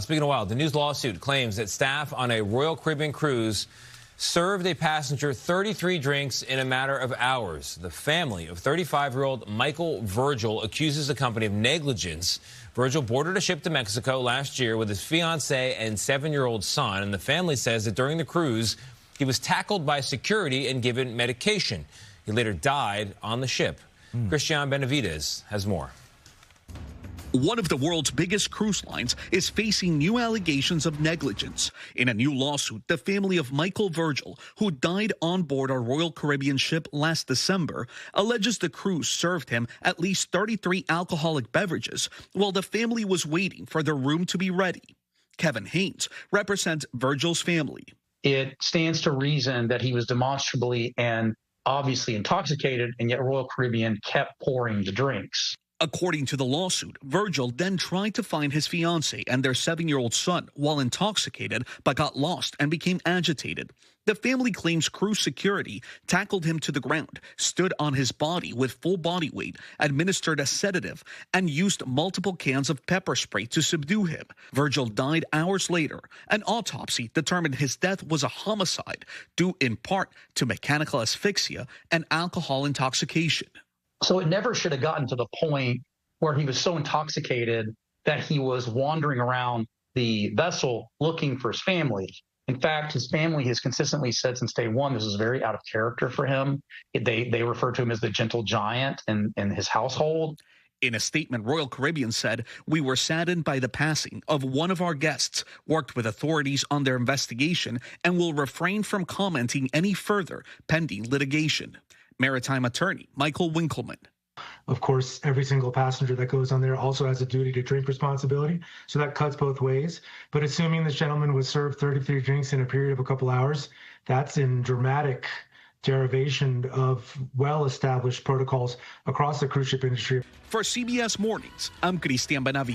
Speaking of wild, the news lawsuit claims that staff on a Royal Caribbean cruise served a passenger 33 drinks in a matter of hours. The family of 35-year-old Michael Virgil accuses the company of negligence. Virgil boarded a ship to Mexico last year with his fiancée and 7-year-old son, and the family says that during the cruise, he was tackled by security and given medication. He later died on the ship. Christian Benavides has more. One of the world's biggest cruise lines is facing new allegations of negligence. In a new lawsuit, the family of Michael Virgil, who died on board a Royal Caribbean ship last December, alleges the cruise served him at least 33 alcoholic beverages while the family was waiting for their room to be ready. Kevin Haynes represents Virgil's family. It stands to reason that he was demonstrably and obviously intoxicated, and yet Royal Caribbean kept pouring the drinks. According to the lawsuit, Virgil then tried to find his fiancée and their 7-year-old son while intoxicated, but got lost and became agitated. The family claims cruise security tackled him to the ground, stood on his body with full body weight, administered a sedative, and used multiple cans of pepper spray to subdue him. Virgil died hours later. An autopsy determined his death was a homicide, due in part to mechanical asphyxia and alcohol intoxication. So it never should have gotten to the point where he was so intoxicated that he was wandering around the vessel looking for his family. In fact, his family has consistently said since day one, this is very out of character for him. They refer to him as the gentle giant in his household. In a statement, Royal Caribbean said, "We were saddened by the passing of one of our guests, worked with authorities on their investigation, and will refrain from commenting any further pending litigation." Maritime attorney Michael Winkleman. Of course, every single passenger that goes on there also has a duty to drink responsibility, so that cuts both ways. But assuming this gentleman was served 33 drinks in a period of a couple hours, that's in dramatic derivation of well-established protocols across the cruise ship industry. For CBS Mornings, I'm Christian Benavides.